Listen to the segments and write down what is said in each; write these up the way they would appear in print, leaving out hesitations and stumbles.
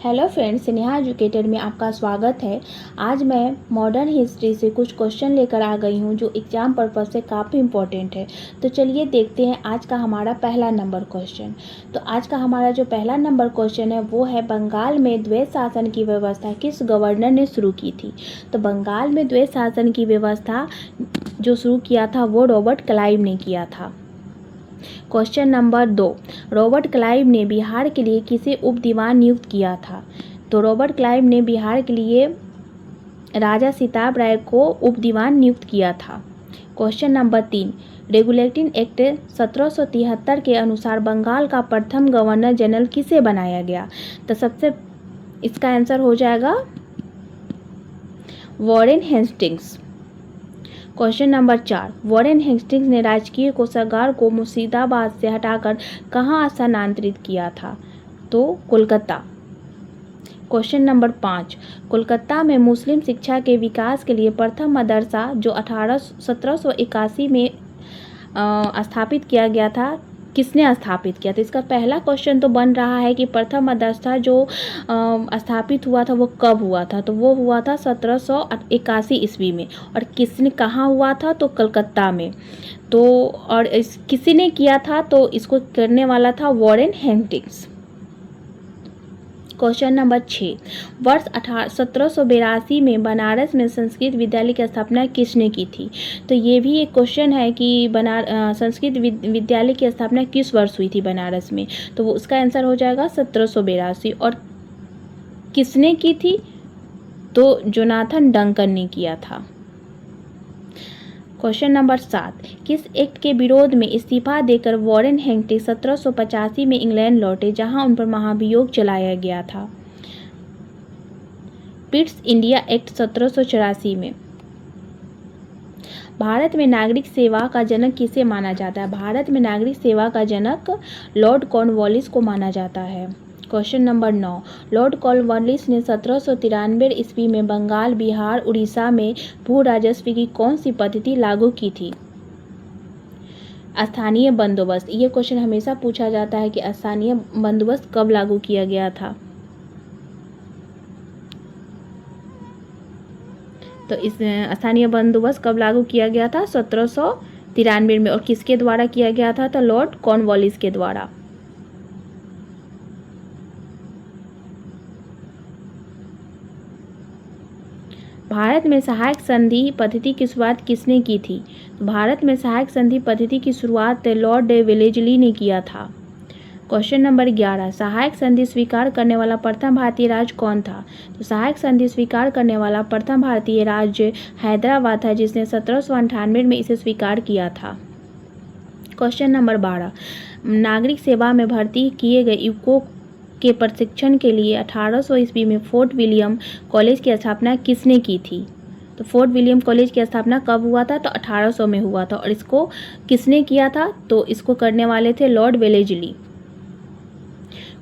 Hello friends, Sneha educator में आपका स्वागत है। आज मैं मॉडर्न हिस्ट्री से कुछ क्वेश्चन लेकर आ गई हूं जो एग्जाम पर्पज से काफ़ी इम्पोर्टेंट है। तो चलिए देखते हैं आज का हमारा पहला नंबर क्वेश्चन। तो आज का हमारा जो पहला नंबर क्वेश्चन है वो है, बंगाल में द्वैत शासन की व्यवस्था किस गवर्नर ने शुरू की थी। तो बंगाल में द्वैत शासन की व्यवस्था जो शुरू किया था वो रॉबर्ट क्लाइव ने किया था। क्वेश्चन नंबर 2, रॉबर्ट क्लाइव ने बिहार के लिए किसे उप दीवान नियुक्त किया था। तो रॉबर्ट क्लाइव ने बिहार के लिए राजा सिताब राय को उप दीवान नियुक्त किया था। क्वेश्चन नंबर 3, रेगुलेटिंग एक्ट 1773 के अनुसार बंगाल का प्रथम गवर्नर जनरल किसे बनाया गया। तो सबसे इसका आंसर हो जाएगा Warren Hastings. Question number 4, Warren Hastings ने राजकीय कोषागार को मुर्शिदाबाद से हटाकर कहाँ स्थानांतरित किया था। तो कोलकाता। क्वेश्चन नंबर 5, कोलकाता में मुस्लिम शिक्षा के विकास के लिए प्रथम मदरसा जो 1781 में स्थापित किया गया था, किसने स्थापित किया था। इसका पहला क्वेश्चन तो बन रहा है कि प्रथम मदरसा जो स्थापित हुआ था वो कब हुआ था। तो वो हुआ था 1781 ईस्वी में। और किसने कहाँ हुआ था, तो कलकत्ता में। तो और किसी ने किया था, तो इसको करने वाला था वॉरेन हेस्टिंग्स। क्वेश्चन नंबर 6, वर्ष 1782 में बनारस में संस्कृत विद्यालय की स्थापना किसने की थी। तो ये भी एक क्वेश्चन है कि संस्कृत विद्यालय की स्थापना किस वर्ष हुई थी बनारस में। तो वो उसका आंसर हो जाएगा 1782। और किसने की थी, तो जोनाथन डंकन ने किया था। क्वेश्चन नंबर 7, किस एक्ट के विरोध में इस्तीफा देकर वॉरेन हेस्टिंग्स 1785 में इंग्लैंड लौटे जहां उन पर महाभियोग चलाया गया था। पिट्स इंडिया एक्ट 1784 में। भारत में नागरिक सेवा का जनक किसे माना जाता है। भारत में नागरिक सेवा का जनक लॉर्ड कॉर्नवालिस को माना जाता है। क्वेश्चन नंबर 9, लॉर्ड कॉर्नवालिस ने 1793 ईस्वी में बंगाल, बिहार, उड़ीसा में भू राजस्व की कौन सी पद्धति लागू की थी। स्थानीय बंदोबस्त। ये क्वेश्चन हमेशा पूछा जाता है कि स्थानीय बंदोबस्त कब लागू किया गया था। तो इस स्थानीय बंदोबस्त कब लागू किया गया था, 1793 में। और किसके द्वारा किया गया था, तो लॉर्ड कॉर्नवालिस के द्वारा। भारत में सहायक संधि पद्धति की शुरुआत किसने की थी। भारत में सहायक संधि पद्धति की शुरुआत लॉर्ड वेलेस्ली ने किया था। क्वेश्चन नंबर 11, सहायक संधि स्वीकार करने वाला प्रथम भारतीय राज्य कौन था। तो सहायक संधि स्वीकार करने वाला प्रथम भारतीय राज्य हैदराबाद था, जिसने 1798 में इसे स्वीकार किया था। क्वेश्चन नंबर 12, नागरिक सेवा में भर्ती किए गए युवकों के प्रशिक्षण के लिए 1800 ईस्वी में फोर्ट विलियम कॉलेज की स्थापना किसने की थी। तो फोर्ट विलियम कॉलेज की स्थापना कब हुआ था, तो 1800 में हुआ था। और इसको किसने किया था, तो इसको करने वाले थे Lord Wellesley.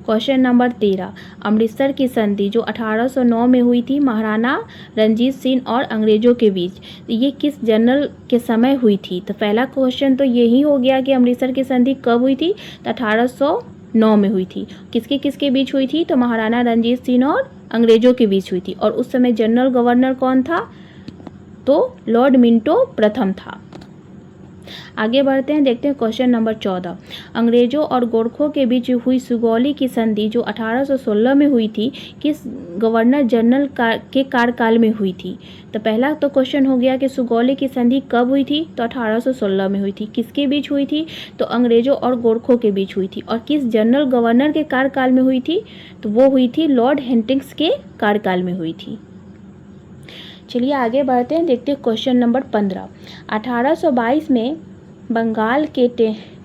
Question number 13, Amritsar की संधि जो 1809 में हुई थी महाराणा रंजीत सिंह और अंग्रेजों के बीच, ये किस जनरल के समय हुई थी। तो पहला क्वेश्चन तो यही हो गया कि अमृतसर की संधि कब हुई थी, तो 1809 में हुई थी। किसके किसके बीच हुई थी, तो महाराणा रंजीत सिंह और अंग्रेजों के बीच हुई थी। और उस समय जनरल गवर्नर कौन था, तो लॉर्ड मिंटो प्रथम था। आगे बढ़ते हैं, देखते हैं क्वेश्चन नंबर 14, अंग्रेजों और गोरखों के बीच हुई सुगौली की संधि जो 1816 में हुई थी, किस गवर्नर जनरल के कार्यकाल में हुई थी। तो पहला तो क्वेश्चन हो गया कि सुगौली की संधि कब हुई थी, तो 1816 में हुई थी। किसके बीच हुई थी, तो अंग्रेजों और गोरखों के बीच हुई थी। और किस जनरल गवर्नर के कार्यकाल में हुई थी, तो वो हुई थी लॉर्ड हेस्टिंग्स के कार्यकाल में हुई थी। चलिए आगे बढ़ते हैं, देखते हैं क्वेश्चन नंबर 15, 1822 में बंगाल के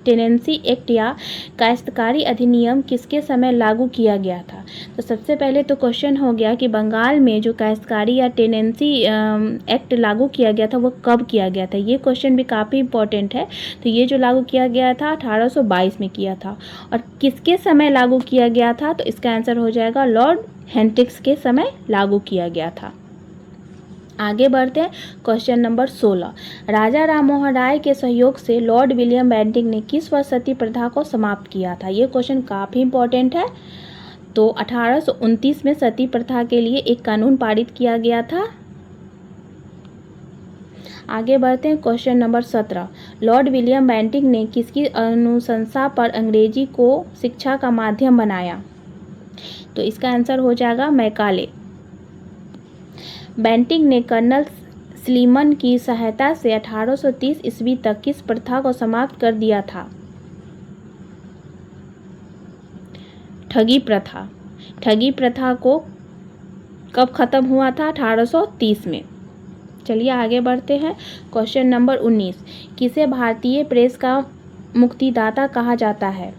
टेनेंसी एक्ट या काश्तकारी अधिनियम किसके समय लागू किया गया था। तो सबसे पहले तो क्वेश्चन हो गया कि बंगाल में जो काश्तकारी या टेनेंसी एक्ट लागू किया गया था वो कब किया गया था। ये क्वेश्चन भी काफ़ी इंपॉर्टेंट है। तो ये जो लागू किया गया था 1822 में किया था। और किसके समय लागू किया गया था, तो इसका आंसर हो जाएगा लॉर्ड हेस्टिंग्स के समय लागू किया गया था। आगे बढ़ते हैं, क्वेश्चन नंबर 16, राजा राममोहन राय के सहयोग से लॉर्ड विलियम बेंटिंक ने किस वर्ष सती प्रथा को समाप्त किया था। ये क्वेश्चन काफ़ी इंपॉर्टेंट है। तो 1829 में सती प्रथा के लिए एक कानून पारित किया गया था। आगे बढ़ते हैं question number 17। Lord William Bentinck ने किसकी अनुशंसा पर अंग्रेजी को शिक्षा का माध्यम बनाया? तो इसका आंसर हो जाएगा मैकाले। बेंटिंक ने कर्नल स्लीमन की सहायता से 1830 ईस्वी तक किस प्रथा को समाप्त कर दिया था? ठगी प्रथा। ठगी प्रथा को कब खत्म हुआ था? 1830 में। चलिए आगे बढ़ते हैं। Question number 19। किसे भारतीय प्रेस का मुक्तिदाता कहा जाता है?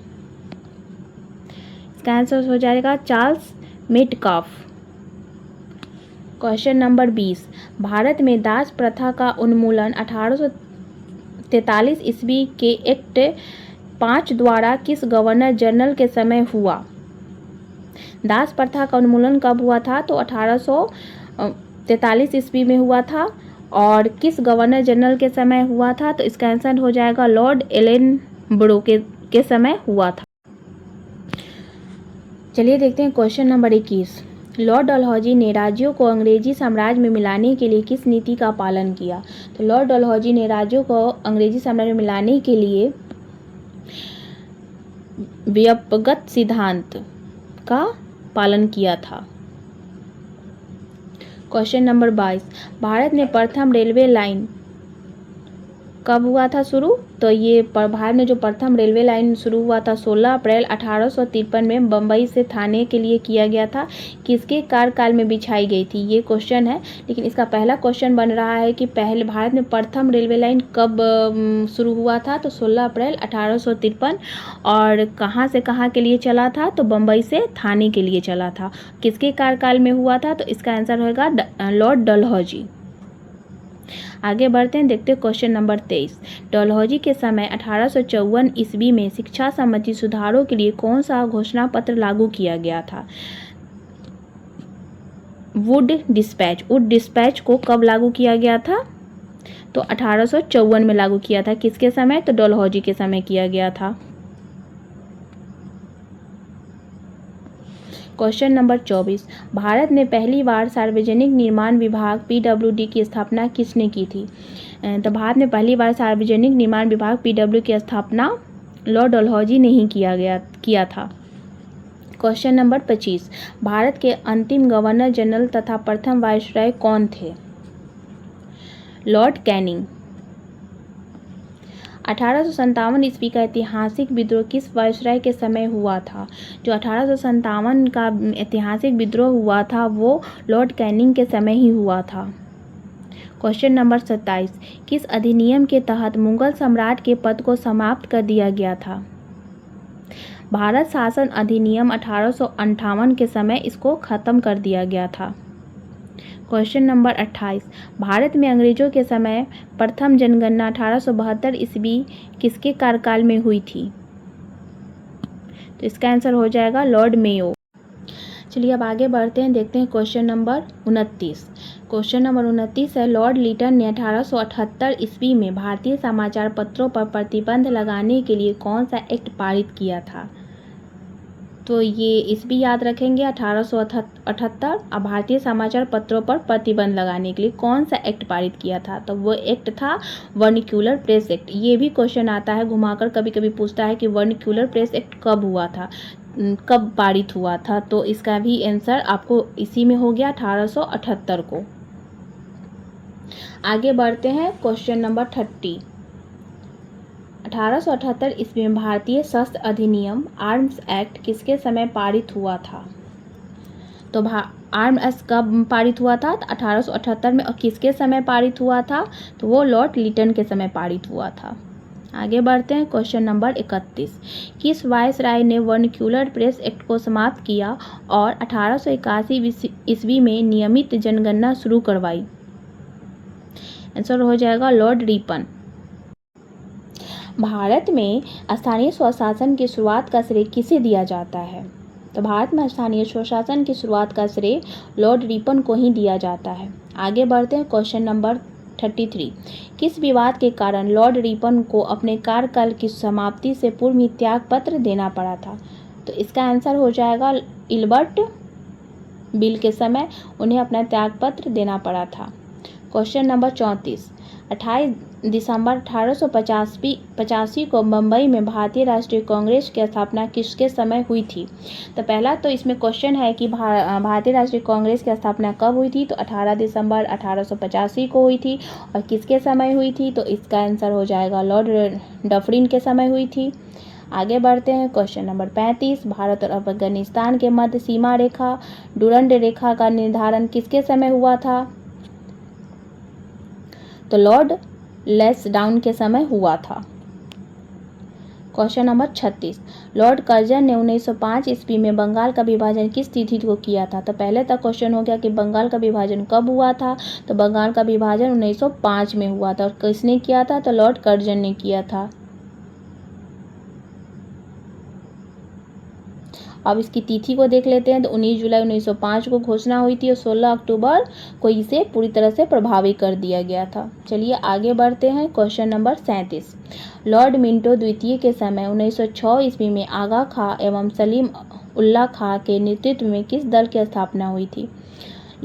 इसका आंसर हो जाएगा Charles Metcalfe. Question number 20। Bharat में दास प्रथा का उन्मूलन 1843 ईस्वी के एक्ट 5 द्वारा किस गवर्नर जनरल के समय हुआ? दास प्रथा का उन्मूलन कब हुआ था? तो 1843 ईस्वी में हुआ था। और किस गवर्नर जनरल के समय हुआ था? तो इसका आंसर हो जाएगा लॉर्ड एलेनबरो के समय हुआ था। चलिए देखते हैं क्वेश्चन नंबर 21। लॉर्ड डलहौजी ने राज्यों को अंग्रेजी साम्राज्य में मिलाने के लिए किस नीति का पालन किया? तो लॉर्ड डलहौजी ने राज्यों को अंग्रेजी साम्राज्य में मिलाने के लिए व्युत्पत्ति सिद्धांत का पालन किया था। Question number 22। भारत में प्रथम रेलवे लाइन कब हुआ था शुरू? तो ये भारत में जो प्रथम रेलवे लाइन शुरू हुआ था 16 अप्रैल 1853 में बम्बई से थाने के लिए किया गया था। किसके कार्यकाल में बिछाई गई थी? ये क्वेश्चन है। लेकिन इसका पहला क्वेश्चन बन रहा है कि पहले भारत में प्रथम रेलवे लाइन कब शुरू हुआ था? तो 16 अप्रैल 1853। और कहाँ से कहाँ के लिए चला था? तो बम्बई से थाने के लिए चला था। किसके कार्यकाल में हुआ था? तो इसका आंसर होगा लॉर्ड डलहौजी। आगे बढ़ते हैं, देखते हैं क्वेश्चन नंबर 23। डलहौजी के समय 1854 ईस्वी में शिक्षा संबंधी सुधारों के लिए कौन सा घोषणा पत्र लागू किया गया था? वुड डिस्पैच को कब लागू किया गया था? तो 1854 में लागू किया था। किसके समय? तो डलहौजी के समय किया गया था। Question number 24। भारत में पहली बार सार्वजनिक निर्माण विभाग PWD की स्थापना किसने की थी? तो भारत में पहली बार सार्वजनिक निर्माण विभाग PW की स्थापना लॉर्ड डलहौजी ने ही किया था। Question number 25। भारत के अंतिम गवर्नर जनरल तथा प्रथम वायसराय कौन थे? Lord Canning. 1857 ईस्वी का ऐतिहासिक विद्रोह किस वायसराय के समय हुआ था? जो 1857 का ऐतिहासिक विद्रोह हुआ था वो लॉर्ड कैनिंग के समय ही हुआ था। Question number 27। किस अधिनियम के तहत मुगल सम्राट के पद को समाप्त कर दिया गया था? भारत शासन अधिनियम 1858 के समय इसको खत्म कर दिया गया था। Question number 28। भारत में अंग्रेजों के समय प्रथम जनगणना 1872 ईस्वी किसके कार्यकाल में हुई थी? तो इसका आंसर हो जाएगा लॉर्ड मेयो। चलिए अब आगे बढ़ते हैं, देखते हैं क्वेश्चन नंबर 29। क्वेश्चन नंबर 29 है, लॉर्ड लिटन ने 1878 ईस्वी में भारतीय समाचार पत्रों पर प्रतिबंध लगाने के लिए कौन सा एक्ट पारित किया था? तो ये इस भी याद रखेंगे 1878 और भारतीय समाचार पत्रों पर प्रतिबंध लगाने के लिए कौन सा एक्ट पारित किया था? तो वो एक्ट था वर्निक्यूलर प्रेस एक्ट। ये भी क्वेश्चन आता है घुमाकर, कभी कभी पूछता है कि वर्निक्यूलर प्रेस एक्ट कब हुआ था, कब पारित हुआ था? तो इसका भी आंसर आपको इसी में हो गया 1878 को। आगे बढ़ते हैं, क्वेश्चन नंबर 30। 1878 ईस्वी में भारतीय शस्त्र अधिनियम आर्म्स एक्ट किसके समय पारित हुआ था? तो आर्म्स एक्ट कब पारित हुआ था? 1878 में। और किसके समय पारित हुआ था? तो वो लॉर्ड लिटन के समय पारित हुआ था। आगे बढ़ते हैं, क्वेश्चन नंबर 31। किस वायसराय ने वर्निक्यूलर प्रेस एक्ट को समाप्त किया और 1881 ईस्वी में नियमित जनगणना शुरू करवाई? आंसर हो जाएगा लॉर्ड रिपन। भारत में स्थानीय स्वशासन की शुरुआत का श्रेय किसे दिया जाता है? तो भारत में स्थानीय स्वशासन की शुरुआत का श्रेय लॉर्ड रिपन को ही दिया जाता है। आगे बढ़ते हैं, क्वेश्चन नंबर 33। किस विवाद के कारण लॉर्ड रिपन को अपने कार्यकाल की समाप्ति से पूर्व ही त्याग पत्र देना पड़ा था? तो इसका आंसर हो जाएगा इल्बर्ट बिल के समय उन्हें अपना त्यागपत्र देना पड़ा था। क्वेश्चन नंबर 34, 28 दिसंबर 1885 को मुंबई में भारतीय राष्ट्रीय कांग्रेस की स्थापना किसके समय हुई थी? तो पहला तो इसमें क्वेश्चन है कि भारतीय राष्ट्रीय कांग्रेस की स्थापना कब हुई थी? तो 18 दिसंबर 1885 को हुई थी। और किसके समय हुई थी? तो इसका आंसर हो जाएगा लॉर्ड डफरिन के समय हुई थी। आगे बढ़ते हैं। क्वेश्चन नंबर 35, भारत और अफगानिस्तान के मध्य सीमा रेखा डुरंड रेखा का निर्धारण किसके समय हुआ था? तो लॉर्ड लैंसडाउन के समय हुआ था। क्वेश्चन नंबर 36, लॉर्ड कर्जन ने 1905 ईस्वी में बंगाल का विभाजन किस तिथि को किया था? तो पहले तक क्वेश्चन हो गया कि बंगाल का विभाजन कब हुआ था? तो बंगाल का विभाजन 1905 में हुआ था। और किसने किया था? तो लॉर्ड कर्जन ने किया था। अब इसकी तिथि को देख लेते हैं। तो 19 जुलाई 1905 को घोषणा हुई थी और 16 अक्टूबर को इसे पूरी तरह से प्रभावी कर दिया गया था। चलिए आगे बढ़ते हैं। क्वेश्चन नंबर 37, लॉर्ड मिंटो द्वितीय के समय 1906 ईस्वी में आगा खां एवं सलीम उल्लाह खां के नेतृत्व में किस दल की स्थापना हुई थी?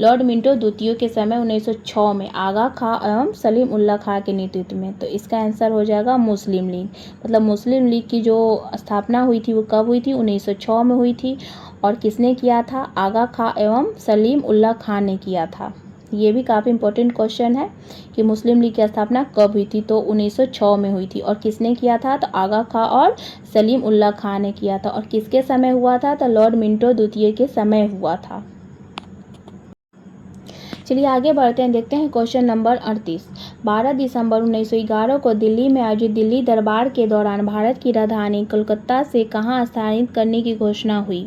लॉर्ड मिंटो द्वितीय के समय 1906 में आगा खां एवं सलीम उल्लाह खां के नेतृत्व में। तो इसका आंसर हो जाएगा मुस्लिम लीग। मतलब मुस्लिम लीग की जो स्थापना हुई थी वो कब हुई थी? 1906 में हुई थी। और किसने किया था? आगा खां एवं सलीम उल्लाह खां ने किया था। ये भी काफ़ी इंपॉर्टेंट क्वेश्चन है कि मुस्लिम लीग की स्थापना कब हुई थी? तो 1906 में हुई थी। और किसने किया था? तो आगा खां और सलीम उल्लाह खां ने किया था। और किसके समय हुआ था? तो लॉर्ड मिंटो द्वितीय के समय हुआ था। चलिए आगे बढ़ते हैं। देखते हैं क्वेश्चन नंबर 38, 12 दिसंबर 1911 को दिल्ली में आयोजित दिल्ली दरबार के दौरान भारत की राजधानी कोलकाता से कहाँ स्थानांतरित करने की घोषणा हुई?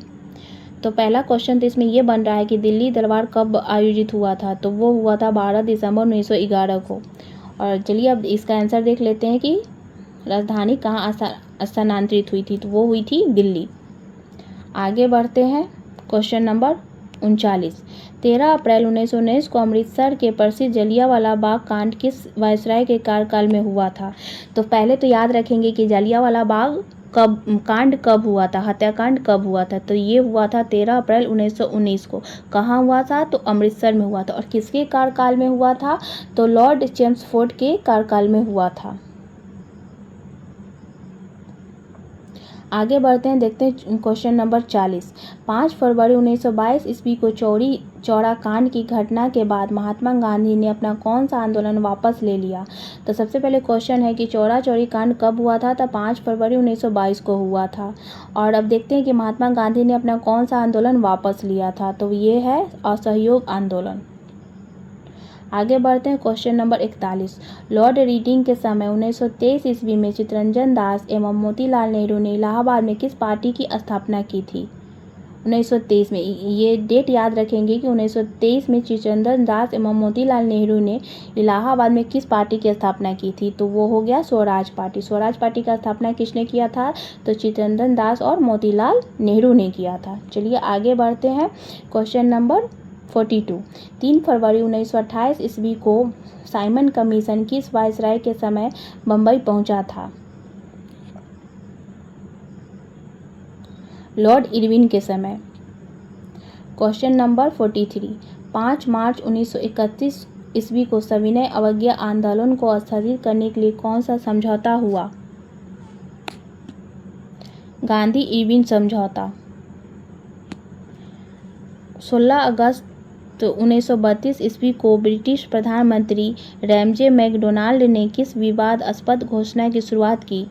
तो पहला क्वेश्चन तो इसमें ये बन रहा है कि दिल्ली दरबार कब आयोजित हुआ था? तो वो हुआ था 12 दिसंबर 1911 को। और चलिए अब इसका आंसर देख लेते हैं कि राजधानी कहाँ स्थानांतरित हुई थी? तो वो हुई थी दिल्ली। आगे बढ़ते हैं। क्वेश्चन नंबर 39, 13 अप्रैल 1919 को अमृतसर के प्रसिद्ध जलियांवाला बाग कांड किस वायसराय के कार्यकाल में हुआ था? तो पहले तो याद रखेंगे कि जलियांवाला बाग कांड कब हुआ था, हत्याकांड कब हुआ था? तो ये हुआ था 13 अप्रैल 1919 को। कहाँ हुआ था? तो अमृतसर में हुआ था। और किसके कार्यकाल में हुआ था? तो लॉर्ड चेम्सफोर्ड के कार्यकाल में हुआ था। आगे बढ़ते हैं। देखते हैं क्वेश्चन नंबर 40, 5 फरवरी 1922 ईस्वी को चौरी चौरा कांड की घटना के बाद महात्मा गांधी ने अपना कौन सा आंदोलन वापस ले लिया? तो सबसे पहले क्वेश्चन है कि चौरा चौरी कांड कब हुआ था? तो 5 फरवरी 1922 को हुआ था। और अब देखते हैं कि महात्मा गांधी ने अपना कौन सा आंदोलन वापस लिया था? तो ये है असहयोग आंदोलन। आगे बढ़ते हैं। क्वेश्चन नंबर 41, लॉर्ड रीडिंग के समय 1923 ईस्वी में चित्तरंजन दास एवं मोतीलाल नेहरू ने इलाहाबाद में किस पार्टी की स्थापना की थी? 1923 में, ये डेट याद रखेंगे कि 1923 में चित्तरंजन दास एवं मोतीलाल नेहरू ने इलाहाबाद में किस पार्टी की स्थापना की थी? तो वो हो गया स्वराज पार्टी। स्वराज पार्टी का स्थापना किसने किया था? तो चित्तरंजन दास और मोतीलाल नेहरू ने किया था। चलिए आगे बढ़ते हैं। क्वेश्चन नंबर 42, 3 फरवरी 1928 ईस्वी को साइमन कमीशन किस वायसराय के समय मुंबई पहुंचा था? लॉर्ड इरविन के समय। क्वेश्चन नंबर 43, 5 मार्च 1931 ईस्वी को सविनय अवज्ञा आंदोलन को स्थगित करने के लिए कौन सा समझौता हुआ? गांधी इरविन समझौता। 16 अगस्त 1932 ईस्वी को ब्रिटिश प्रधानमंत्री रैमजे मैकडोनाल्ड ने किस विवादास्पद घोषणा की शुरुआत की?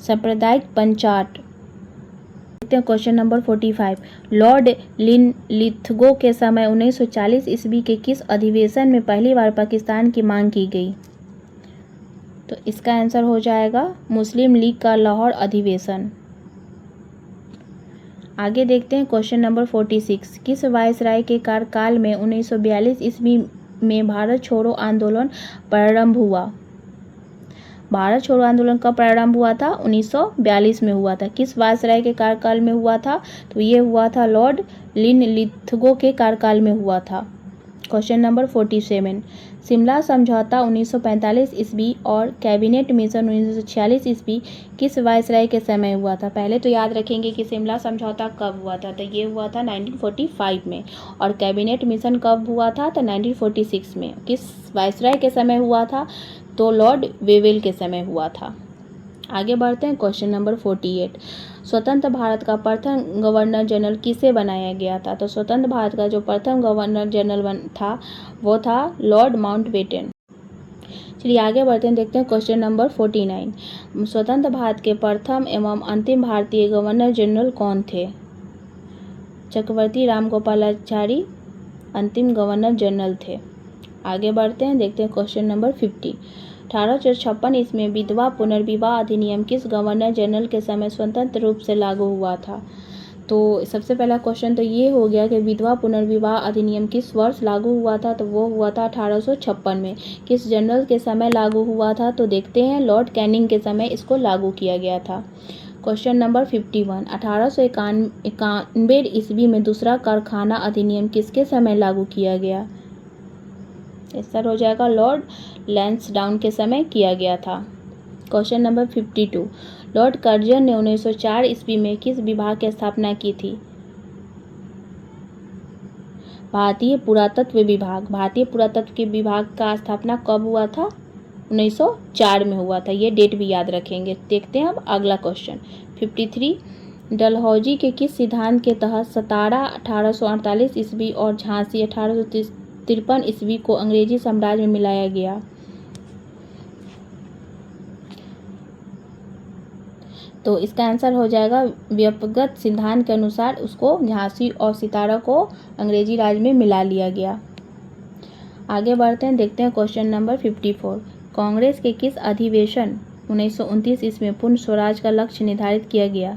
सांप्रदायिक पंचाट। क्वेश्चन नंबर 45, लॉर्ड लिनलिथगो के समय 1940 ईस्वी के किस अधिवेशन में पहली बार पाकिस्तान की मांग की गई? तो इसका आंसर हो जाएगा मुस्लिम लीग का लाहौर अधिवेशन। आगे देखते हैं। क्वेश्चन नंबर 46, किस वायसराय के कार्यकाल में 1942 ईस्वी में भारत छोड़ो आंदोलन प्रारंभ हुआ? भारत छोड़ो आंदोलन कब प्रारंभ हुआ था? 1942 में हुआ था। किस वायसराय के कार्यकाल में हुआ था? तो ये हुआ था लॉर्ड लिनलिथगो के कार्यकाल में हुआ था। क्वेश्चन नंबर 47, शिमला समझौता 1945 ईस्वी और कैबिनेट मिशन 1946 ईस्वी किस वायसराय के समय हुआ था? पहले तो याद रखेंगे कि शिमला समझौता कब हुआ था, तो ये हुआ था 1945 में, और कैबिनेट मिशन कब हुआ था? तो 1946 में। किस वायसराय के समय हुआ था? तो लॉर्ड वेवेल के समय हुआ था। आगे बढ़ते हैं, क्वेश्चन नंबर 48, स्वतंत्र भारत का प्रथम गवर्नर जनरल किसे बनाया गया था? तो स्वतंत्र भारत का जो प्रथम गवर्नर जनरल था वो था लॉर्ड माउंटबेटन। चलिए आगे बढ़ते हैं, देखते हैं क्वेश्चन नंबर 49, स्वतंत्र भारत के प्रथम एवं अंतिम भारतीय गवर्नर जनरल कौन थे? चक्रवर्ती रामगोपालाचारी अंतिम गवर्नर जनरल थे। आगे बढ़ते हैं, देखते हैं क्वेश्चन नंबर 50, 1856 ईस्वी में विधवा पुनर्विवाह अधिनियम किस गवर्नर जनरल के समय स्वतंत्र रूप से लागू हुआ था? तो सबसे पहला क्वेश्चन तो ये हो गया कि विधवा पुनर्विवाह अधिनियम किस वर्ष लागू हुआ था? तो वो हुआ था 1856 में। किस जनरल के समय लागू हुआ था? तो देखते हैं, लॉर्ड कैनिंग के समय इसको लागू किया गया था। क्वेश्चन नंबर 51, 1891 ईस्वी में दूसरा कारखाना अधिनियम किसके समय लागू किया गया? आंसर हो जाएगा लॉर्ड लैंसडाउन के समय किया गया था। क्वेश्चन नंबर 52, लॉर्ड कर्जन ने 1904 ईस्वी में किस विभाग की स्थापना की थी? भारतीय पुरातत्व विभाग। भारतीय पुरातत्व के विभाग का स्थापना कब हुआ था? 1904 में हुआ था। ये डेट भी याद रखेंगे। देखते हैं अब अगला क्वेश्चन 53, डलहौजी के किस सिद्धांत के तहत सतारा 1848 ईस्वी और झांसी 1853 ईस्वी को अंग्रेजी साम्राज्य में मिलाया गया? तो इसका आंसर हो जाएगा व्यक्तिगत सिद्धांत के अनुसार उसको झांसी और सितारा को अंग्रेजी राज में मिला लिया गया। आगे बढ़ते हैं, देखते हैं क्वेश्चन नंबर 54, कांग्रेस के किस अधिवेशन 1929 ईस्वी में पूर्ण स्वराज का लक्ष्य निर्धारित किया गया?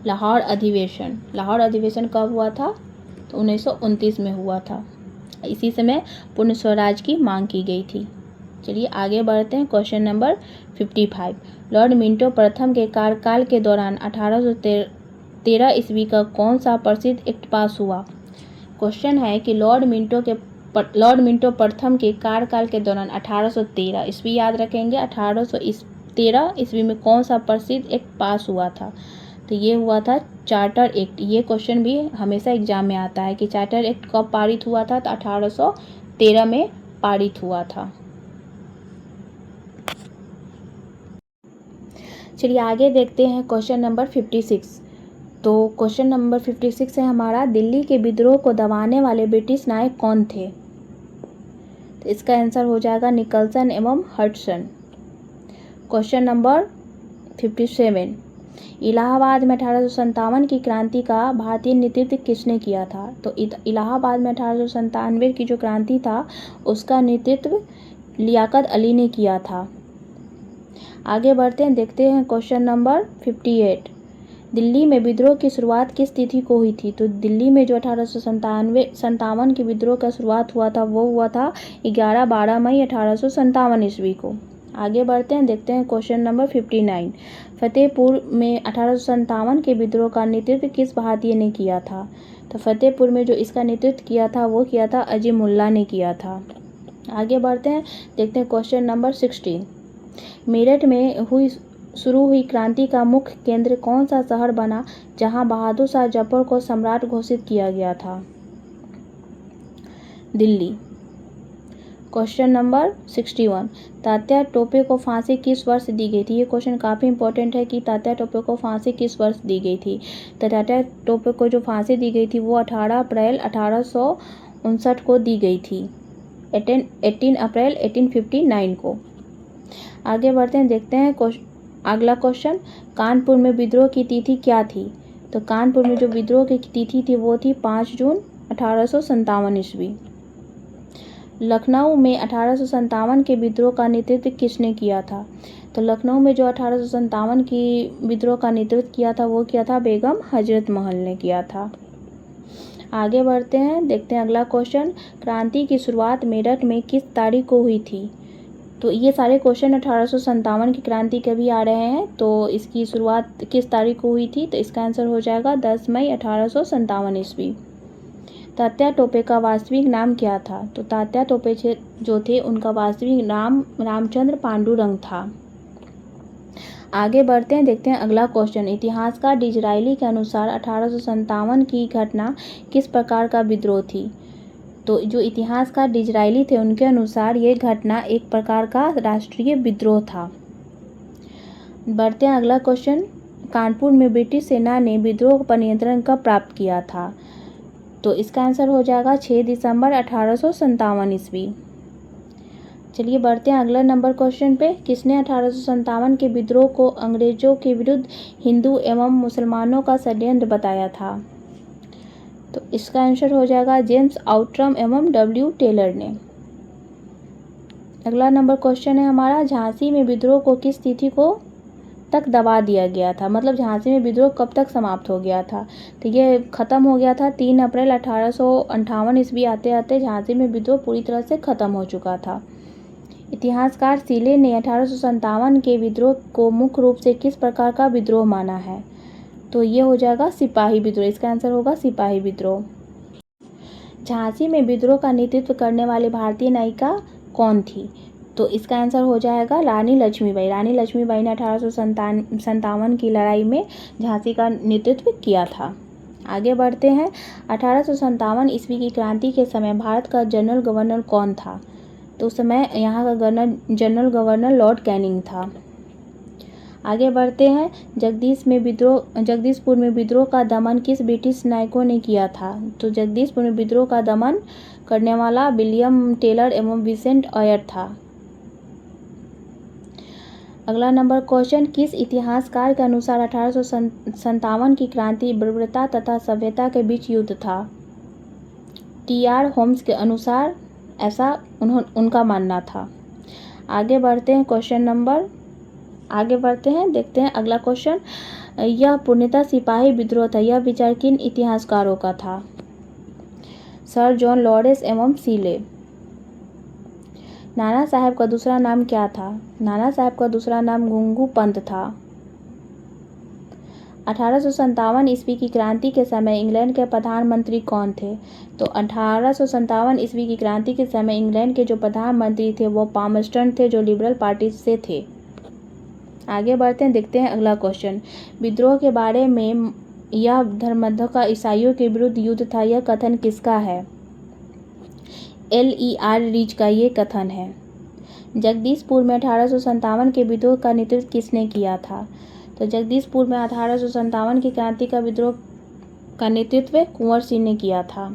लाहौर अधिवेशन। लाहौर अधिवेशन कब हुआ था? तो 1929 में हुआ था। इसी समय पूर्ण स्वराज की मांग की गई थी। चलिए आगे बढ़ते हैं, क्वेश्चन नंबर 55, लॉर्ड मिंटो प्रथम के कार्यकाल के दौरान 1813 ईस्वी का कौन सा प्रसिद्ध एक्ट पास हुआ? क्वेश्चन है कि लॉर्ड मिंटो प्रथम के कार्यकाल के दौरान 1813 ईस्वी याद रखेंगे, 1813 ईस्वी में कौन सा प्रसिद्ध एक्ट पास हुआ था? तो ये हुआ था चार्टर एक्ट। ये क्वेश्चन भी हमेशा एग्जाम में आता है कि चार्टर एक्ट कब पारित हुआ था? तो 1813 में पारित हुआ था। चलिए आगे देखते हैं क्वेश्चन नंबर 56। तो क्वेश्चन नंबर 56 है हमारा, दिल्ली के विद्रोह को दबाने वाले ब्रिटिश नायक कौन थे? तो इसका आंसर हो जाएगा निकलसन एवं हडसन। क्वेश्चन नंबर 57, इलाहाबाद में 1857 की क्रांति का भारतीय नेतृत्व किसने किया था? तो इलाहाबाद में 1897 की जो क्रांति था उसका नेतृत्व लियाकत अली ने किया था। आगे बढ़ते हैं, देखते हैं क्वेश्चन नंबर 58, दिल्ली में विद्रोह की शुरुआत किस तिथि को हुई थी? तो दिल्ली में जो 1857 के विद्रोह का शुरुआत हुआ था वो हुआ था 11-12 मई 1857 ईस्वी को। आगे बढ़ते हैं, देखते हैं क्वेश्चन नंबर 59, फतेहपुर में 1857 के विद्रोह का नेतृत्व किस भारतीय ने किया था? तो फतेहपुर में जो इसका नेतृत्व किया था वो किया था अजीमुल्ला ने किया था। आगे बढ़ते हैं, देखते हैं क्वेश्चन नंबर 16, मेरठ में शुरू हुई क्रांति का मुख्य केंद्र कौन सा शहर बना जहां बहादुर शाह जफर को सम्राट घोषित किया गया था? दिल्ली। क्वेश्चन नंबर 61, तात्या टोपे को फांसी किस वर्ष दी गई थी? ये क्वेश्चन काफ़ी इंपॉर्टेंट है कि तात्या टोपे को फांसी किस वर्ष दी गई थी। तो तात्या टोपे को जो फांसी दी गई थी वो 18 अप्रैल 1859 को दी गई थी, 18 अप्रैल 1859 को। आगे बढ़ते हैं, देखते हैं अगला क्वेश्चन, कानपुर में विद्रोह की तिथि क्या थी? तो कानपुर में जो विद्रोह की तिथि थी वो थी 5 जून 1857 ईस्वी। लखनऊ में 1857 के विद्रोह का नेतृत्व किसने किया था? तो लखनऊ में जो 1857 की विद्रोह का नेतृत्व किया था वो किया था बेगम हजरत महल ने किया था। आगे बढ़ते हैं, देखते हैं अगला क्वेश्चन, क्रांति की शुरुआत मेरठ में किस तारीख को हुई थी? तो ये सारे क्वेश्चन 1857 की क्रांति के भी आ रहे हैं। तो इसकी शुरुआत किस तारीख को हुई थी? तो इसका आंसर हो जाएगा 10 मई 1857 ईस्वी। तात्या टोपे का वास्तविक नाम क्या था? तो तात्या टोपे जो थे उनका वास्तविक नाम रामचंद्र पांडुरंग था। आगे बढ़ते हैं, देखते हैं अगला क्वेश्चन। इतिहासकार डिजरायली के अनुसार 1857 की घटना किस प्रकार का विद्रोह थी? तो जो इतिहासकार डिजरायली थे उनके अनुसार ये घटना एक प्रकार का राष्ट्रीय विद्रोह था। बढ़ते हैं अगला क्वेश्चन। कानपुर में ब्रिटिश सेना ने विद्रोह पर नियंत्रण कब प्राप्त किया था? तो इसका आंसर हो जाएगा 6 दिसंबर 1857 ईस्वी। चलिए बढ़ते हैं अगला नंबर क्वेश्चन पे। किसने 1857 के विद्रोह को अंग्रेजों के विरुद्ध हिंदू एवं मुसलमानों का षड्यंत्र बताया था? तो इसका आंसर हो जाएगा जेम्स आउट्रम एवं डब्ल्यू टेलर ने। अगला नंबर क्वेश्चन है हमारा, झांसी में विद्रोह को किस तिथि को तक दबा दिया गया था? मतलब झांसी में विद्रोह कब तक समाप्त हो गया था? तो ये ख़त्म हो गया था 3 अप्रैल 1858 ईस्वी। आते आते झांसी में विद्रोह पूरी तरह से ख़त्म हो चुका था। इतिहासकार सीले ने 1857 के विद्रोह को मुख्य रूप से किस प्रकार का विद्रोह माना है? तो ये हो जाएगा सिपाही विद्रोह। इसका आंसर होगा सिपाही विद्रोह। झांसी में विद्रोह का नेतृत्व करने वाली भारतीय नायिका कौन थी? तो इसका आंसर हो जाएगा रानी लक्ष्मीबाई। रानी लक्ष्मीबाई ने 1857 की लड़ाई में झांसी का नेतृत्व किया था। आगे बढ़ते हैं। 1857 ईस्वी की क्रांति के समय भारत का जनरल गवर्नर कौन था? तो उस समय यहाँ का जनरल गवर्नर लॉर्ड कैनिंग था। आगे बढ़ते हैं। जगदीशपुर में विद्रोह का दमन किस ब्रिटिश नायकों ने किया था? तो जगदीशपुर में विद्रोह का दमन करने वाला विलियम टेलर एवं विंसेंट ऑयर था। अगला नंबर क्वेश्चन। किस इतिहासकार के अनुसार 1857 की क्रांति बर्बरता तथा सभ्यता के बीच युद्ध था? टी.आर. होम्स के अनुसार ऐसा उनका मानना था। आगे बढ़ते हैं देखते हैं अगला क्वेश्चन। यह पूर्णतः सिपाही विद्रोह था, यह विचार किन इतिहासकारों का था? सर जॉन लॉरेंस एवं सीले। नाना साहब का दूसरा नाम क्या था? नाना साहब का दूसरा नाम घुंघू पंत था। 1857 ईस्वी की क्रांति के समय इंग्लैंड के प्रधानमंत्री कौन थे? तो 1857 ईस्वी की क्रांति के समय इंग्लैंड के जो प्रधानमंत्री थे वो पामस्टन थे, जो लिबरल पार्टी से थे। आगे बढ़ते हैं, देखते हैं अगला क्वेश्चन। विद्रोह के बारे में यह धर्मध्वज का ईसाइयों के विरुद्ध युद्ध था, यह कथन किसका है? L.E.R. रीच का ये कथन है। जगदीशपुर में 1857 के विद्रोह का नेतृत्व किसने किया था? तो जगदीशपुर में 1857 की क्रांति का विद्रोह का नेतृत्व कुंवर सिंह ने किया था।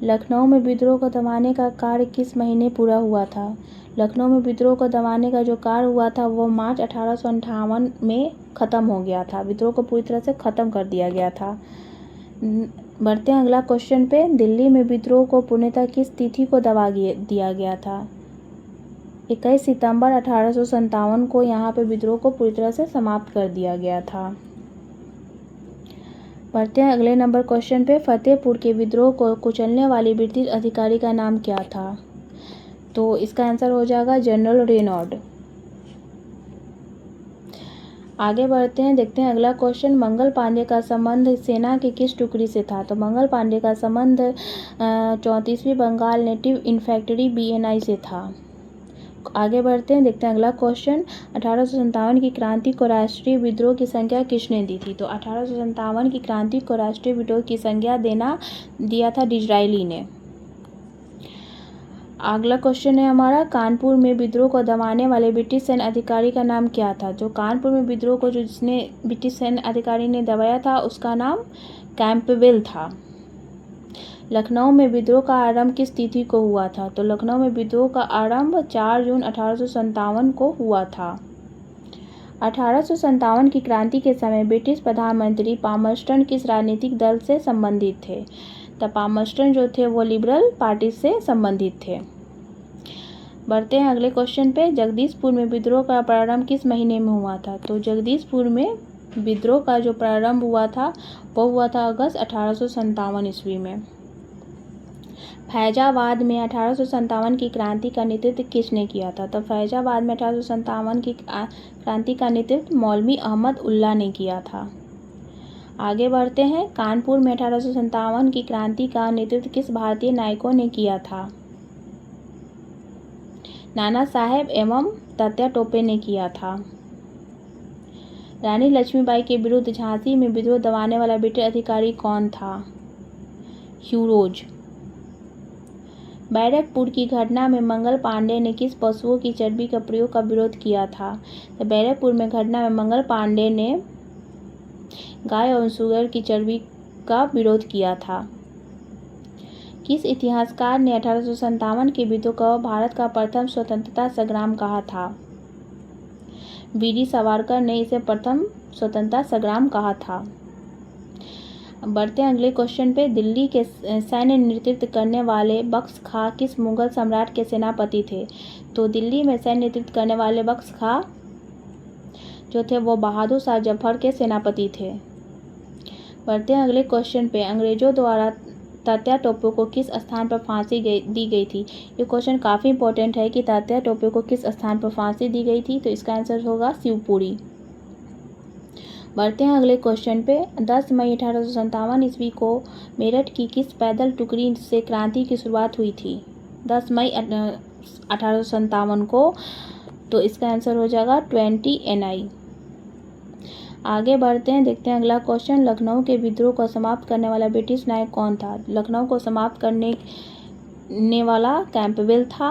लखनऊ में विद्रोह को दबाने का कार्य किस महीने पूरा हुआ था? लखनऊ में विद्रोह को दबाने का जो कार्य हुआ था वो मार्च 1858 में ख़त्म हो गया था। विद्रोह को पूरी तरह से ख़त्म कर दिया गया था। बढ़ते हैं अगला क्वेश्चन पे। दिल्ली में विद्रोह को पूर्णतः किस तिथि को दबा दिया गया था? 21 सितंबर 1857 को यहाँ पे विद्रोह को पूरी तरह से समाप्त कर दिया गया था। बढ़ते हैं अगले नंबर क्वेश्चन पे। फतेहपुर के विद्रोह को कुचलने वाले ब्रिटिश अधिकारी का नाम क्या था? तो इसका आंसर हो जाएगा जनरल रेनॉल्ड। आगे बढ़ते हैं, देखते हैं अगला क्वेश्चन। मंगल पांडे का संबंध सेना की किस टुकड़ी से था? तो मंगल पांडे का संबंध 34वीं बंगाल नेटिव इन्फैंट्री BNI से था। आगे बढ़ते हैं, देखते हैं अगला क्वेश्चन। 1857 की क्रांति को राष्ट्रीय विद्रोह की संज्ञा किसने दी थी? तो 1857 की क्रांति को राष्ट्रीय विद्रोह की संज्ञा दिया था डिजरायली ने। अगला क्वेश्चन है हमारा, कानपुर में विद्रोह को दबाने वाले ब्रिटिश सैन्य अधिकारी का नाम क्या था? जो कानपुर में विद्रोह को जिसने ब्रिटिश सैन्य अधिकारी ने दबाया था उसका नाम कैंपबेल था। लखनऊ में विद्रोह का आरंभ किस तिथि को हुआ था? तो लखनऊ में विद्रोह का आरंभ 4 जून 1857 को हुआ था। 1857 की क्रांति के समय ब्रिटिश प्रधानमंत्री पामस्टन किस राजनीतिक दल से संबंधित थे? तब पामस्टन जो थे वो लिबरल पार्टी से संबंधित थे। बढ़ते हैं अगले क्वेश्चन पे। जगदीशपुर में विद्रोह का प्रारंभ किस महीने में हुआ था? तो जगदीशपुर में विद्रोह का जो प्रारंभ हुआ था वो हुआ था अगस्त 1857 ईस्वी में। फैजाबाद में 1857 की क्रांति का नेतृत्व किसने किया था? तो फैजाबाद में 1857 की क्रांति का नेतृत्व मौलवी अहमद उल्ला ने किया था। आगे बढ़ते हैं। कानपुर में 1857 की क्रांति का नेतृत्व किस भारतीय नायकों ने किया था? नाना साहेब एवं तात्या टोपे ने किया था। रानी लक्ष्मीबाई के विरुद्ध झांसी में विद्रोह दबाने वाला ब्रिटिश अधिकारी कौन था? ह्यूरोज। बैरकपुर की घटना में मंगल पांडे ने किस पशुओं की चर्बी का प्रयोग का विरोध किया था? तो बैरकपुर में घटना में मंगल पांडे ने गाय और सुअर की चर्बी का विरोध किया था। किस इतिहासकार ने 1857 के विद्रोह को भारत का प्रथम स्वतंत्रता संग्राम कहा था? वीडी सावरकर ने इसे प्रथम स्वतंत्रता संग्राम कहा था। बढ़ते हैं अगले क्वेश्चन पे। दिल्ली के सैन्य नेतृत्व करने वाले बख्श खां किस मुगल सम्राट के सेनापति थे? तो दिल्ली में सैन्य नेतृत्व करने वाले बख्श खां जो थे वो बहादुर शाह जफर के सेनापति थे। बढ़ते हैं अगले क्वेश्चन पे। अंग्रेजों द्वारा तात्या टोपे को किस स्थान पर फांसी दी गई थी? ये क्वेश्चन काफ़ी इंपॉर्टेंट है कि तात्या टोपे को किस स्थान पर फांसी दी गई थी। तो इसका आंसर होगा शिवपुरी। बढ़ते हैं अगले क्वेश्चन पे। 10 मई 1857 ईस्वी को मेरठ की किस पैदल टुकड़ी से क्रांति की शुरुआत हुई थी? 10 मई 1857 को। तो इसका आंसर हो जाएगा 20 NI। आगे बढ़ते हैं, देखते हैं अगला क्वेश्चन। लखनऊ के विद्रोह को समाप्त करने वाला ब्रिटिश नायक कौन था? लखनऊ को समाप्त करने वाला कैंपबेल था।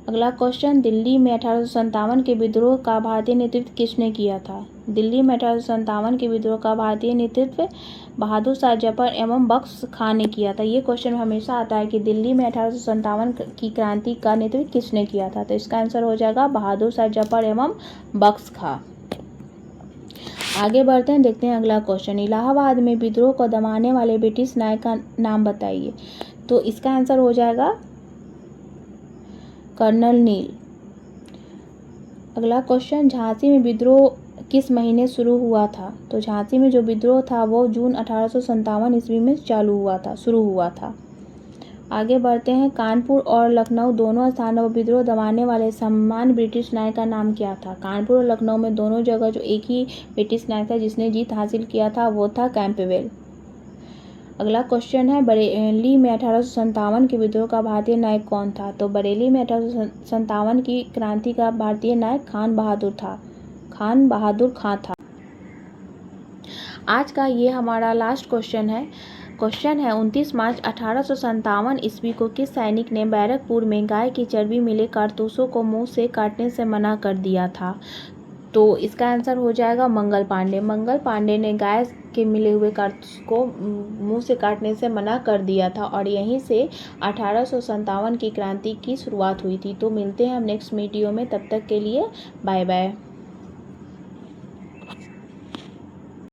अगला क्वेश्चन। दिल्ली में 1857 के विद्रोह का भारतीय नेतृत्व किसने किया था? दिल्ली में 1857 के विद्रोह का भारतीय नेतृत्व बहादुर शाह जफर एवं बख्श खां ने किया था। ये क्वेश्चन हमेशा आता है कि दिल्ली में 1857 की क्रांति का नेतृत्व किसने किया था? तो इसका आंसर हो जाएगा बहादुर शाह जफर एवं बख्श खां। आगे बढ़ते हैं, देखते हैं अगला क्वेश्चन। इलाहाबाद में विद्रोह को दबाने वाले ब्रिटिश नायक का नाम बताइए। तो इसका आंसर हो जाएगा कर्नल नील। अगला क्वेश्चन। झांसी में विद्रोह किस महीने शुरू हुआ था? तो झांसी में जो विद्रोह था वो जून 1857 ईस्वी में शुरू हुआ था। आगे बढ़ते हैं। कानपुर और लखनऊ दोनों स्थानों पर विद्रोह दबाने वाले समान ब्रिटिश नायक का नाम क्या था? कानपुर और लखनऊ में दोनों जगह जो एक ही ब्रिटिश नायक था जिसने जीत हासिल किया था वो था कैंपबेल। अगला क्वेश्चन है। बरेली में 1857 के विद्रोह का भारतीय नायक कौन था? तो बरेली में 1857 की क्रांति का भारतीय नायक खान बहादुर खां था। आज का ये हमारा लास्ट क्वेश्चन है। 29 मार्च 1857 ईस्वी को किस सैनिक ने बैरकपुर में गाय की चर्बी मिले कारतूसों को मुंह से काटने से मना कर दिया था? तो इसका आंसर हो जाएगा मंगल पांडे। मंगल पांडे ने गाय के मिले हुए कारतूस को मुंह से काटने से मना कर दिया था और यहीं से 1857 की क्रांति की शुरुआत हुई थी। तो मिलते हैं हम नेक्स्ट वीडियो में, तब तक के लिए बाय बाय।